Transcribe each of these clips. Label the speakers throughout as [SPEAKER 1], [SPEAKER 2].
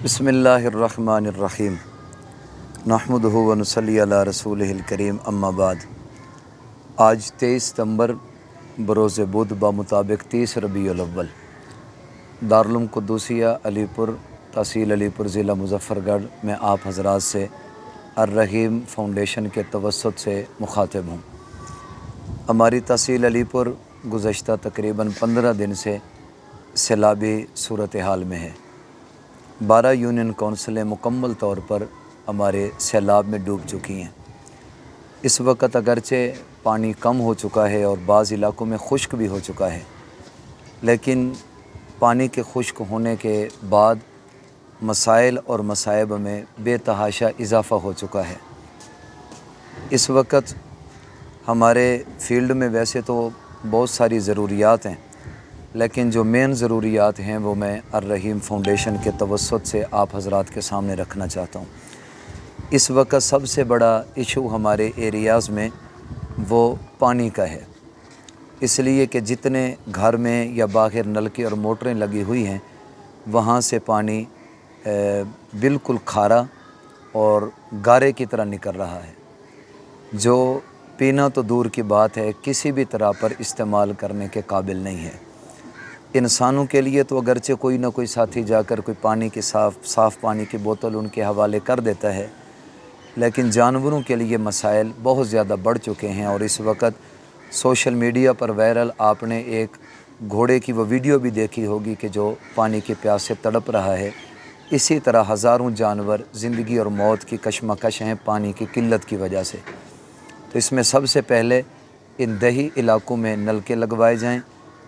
[SPEAKER 1] बिस्मिल्लाहिर्रहमानिर्रहीम नहमदुहु व नसल्ली अला रसूलिहिल करीम अम्मा बाद। आज 23 सितंबर बरोज़ बुध मुताबिक 30 रबीउल अव्वल दारुल कुद्दूसिया अलीपुर तहसील अलीपुर ज़िला मुज़फ़्फ़रगढ़ में आप हज़रात से अर्रहीम फ़ाउंडेशन के तवस्सुत से मुखातिब हूँ। हमारी तहसील अलीपुर गुज़श्ता तकरीबन 15 दिन से सैलाबी सूरत हाल में है। 12 यूनियन कौंसलें मुकम्मल तौर पर हमारे सैलाब में डूब चुकी हैं। इस वक्त अगरचे पानी कम हो चुका है और बाज़ इलाकों में खुश्क भी हो चुका है, लेकिन पानी के खुश्क होने के बाद मसाइल और मसाइब में बेतहाशा इजाफ़ा हो चुका है। इस वक्त हमारे फील्ड में वैसे तो बहुत सारी ज़रूरियात हैं, लेकिन जो मेन ज़रूरियात हैं वो मैं अर्रहीम फ़ाउंडेशन के तवस्सुत से आप हज़रात के सामने रखना चाहता हूँ। इस वक्त सबसे बड़ा इशू हमारे एरियाज़ में वो पानी का है, इसलिए कि जितने घर में या बाहर नलके और मोटरें लगी हुई हैं वहाँ से पानी बिल्कुल खारा और गारे की तरह निकल रहा है, जो पीना तो दूर की बात है किसी भी तरह पर इस्तेमाल करने के काबिल नहीं है। इंसानों के लिए तो अगरचे कोई ना कोई साथी जाकर कोई पानी की साफ़ पानी की बोतल उनके हवाले कर देता है, लेकिन जानवरों के लिए मसाइल बहुत ज़्यादा बढ़ चुके हैं। और इस वक्त सोशल मीडिया पर वायरल आपने एक घोड़े की वो वीडियो भी देखी होगी कि जो पानी की प्यास से तड़प रहा है। इसी तरह हज़ारों जानवर ज़िंदगी और मौत की कशमकश हैं पानी की किल्लत की वजह से। तो इसमें सबसे पहले इन दही इलाकों में नलके लगवाए जाएँ,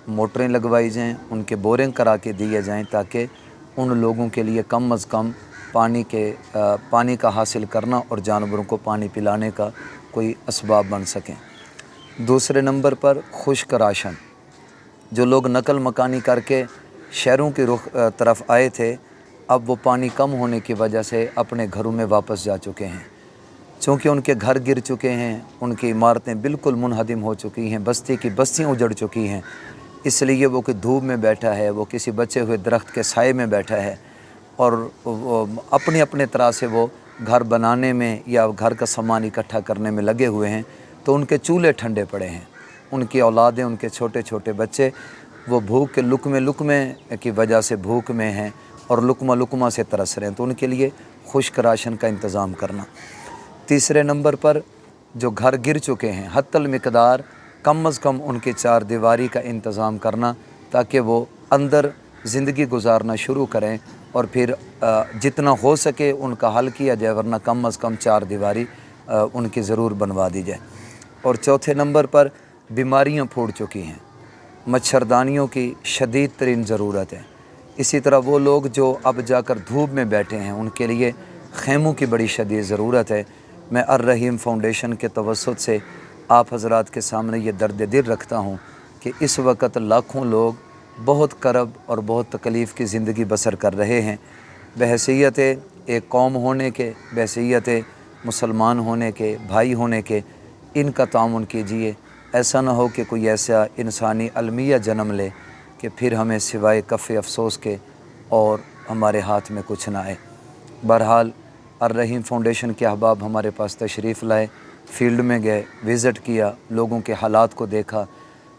[SPEAKER 1] मोटरें लगवाई जाएँ, उनके बोरिंग करा के दिए जाएँ, ताकि उन लोगों के लिए कम अज़ कम पानी का हासिल करना और जानवरों को पानी पिलाने का कोई असबाब बन सकें। दूसरे नंबर पर खुश्क राशन, जो लोग नकल मकानी करके शहरों की रुख तरफ आए थे, अब वो पानी कम होने की वजह से अपने घरों में वापस जा चुके हैं। चूँकि उनके घर गिर चुके हैं, उनकी इमारतें बिल्कुल मुनहदिम हो चुकी हैं, बस्ती की बस्तियाँ उजड़ चुकी हैं, इसलिए वो कोई धूप में बैठा है, वो किसी बचे हुए दरख्त के साए में बैठा है और अपने अपने तरह से वो घर बनाने में या घर का सामान इकट्ठा करने में लगे हुए हैं। तो उनके चूल्हे ठंडे पड़े हैं, उनकी औलादें, उनके छोटे छोटे बच्चे वो भूख के लुकमे की वजह से भूख में हैं और लुकमा लुकमा से तरस रहे हैं। तो उनके लिए खुश्क राशन का इंतज़ाम करना। तीसरे नंबर पर जो घर गिर चुके हैं, हत्तल मिकदार कम अज़ कम उनके चार दीवारी का इंतज़ाम करना, ताकि वो अंदर ज़िंदगी गुजारना शुरू करें और फिर जितना हो सके उनका हल किया जाए, वरना कम अज़ कम चार दीवारी उनकी ज़रूर बनवा दी जाए। और चौथे नंबर पर बीमारियां फूट चुकी हैं, मच्छरदानियों की शदीद तरीन ज़रूरत है। इसी तरह वो लोग जो अब जाकर धूप में बैठे हैं, उनके लिए ख़ैमों की बड़ी शदीद ज़रूरत है। मैं अर्रहीम फ़ाउंडेशन के तवस्सुत से आप हज़रात के सामने ये दर्द दिल रखता हूँ कि इस वक्त लाखों लोग बहुत करब और बहुत तकलीफ़ की ज़िंदगी बसर कर रहे हैं। बहैसियत एक कौम होने के, बहैसियत मुसलमान होने के, भाई होने के, इनका तामुन कीजिए। ऐसा ना हो कि कोई ऐसा इंसानी अलमिया जन्म ले कि फिर हमें सिवाय कफ़े अफसोस के और हमारे हाथ में कुछ ना आए। बहरहाल अर्रहीम फ़ाउंडेशन के अहबाब हमारे पास तशरीफ़ लाए, फ़ील्ड में गए, विज़िट किया, लोगों के हालात को देखा,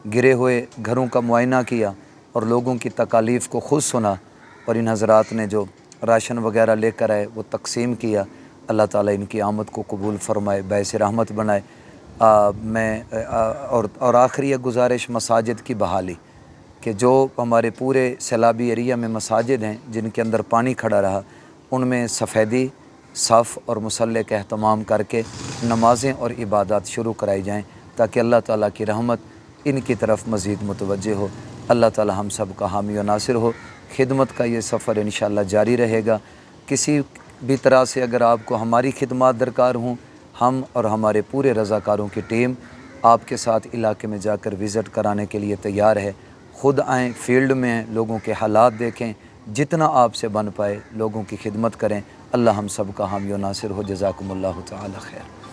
[SPEAKER 1] गिरे हुए घरों का मुआयना किया और लोगों की तकालीफ़ को ख़ुद सुना। और इन हज़रात ने जो राशन वगैरह लेकर आए वो तकसीम किया। अल्लाह ताला इनकी आमद को कबूल फ़रमाए, बाइस रहमत बनाए। और आखिरी एक गुजारिश मसाजिद की बहाली, कि जो हमारे पूरे सैलाबी एरिया में मसाजिद हैं जिनके अंदर पानी खड़ा रहा, उनमें सफ़ेदी, साफ़ और मुसल्ले का अहतमाम करके नमाज़ें और इबादत शुरू कराई जाएँ, ताकि अल्लाह ताला की रहमत इनकी तरफ मज़ीद मुतवज्जे हो। अल्लाह ताला हम सब का हामी और नासिर हो। खिदमत का ये सफ़र इंशाअल्लाह जारी रहेगा। किसी भी तरह से अगर आपको हमारी खिदमत दरकार हों, हम और हमारे पूरे रज़ाकारों की टीम आपके साथ इलाके में जाकर विज़िट कराने के लिए तैयार है। ख़ुद आएँ, फ़ील्ड में लोगों के हालात देखें, जितना आपसे बन पाए लोगों की खिदमत करें। अल्लाह हम सब का हामी और नासिर हो। जज़ाकुमुल्लाहु तआला खैर।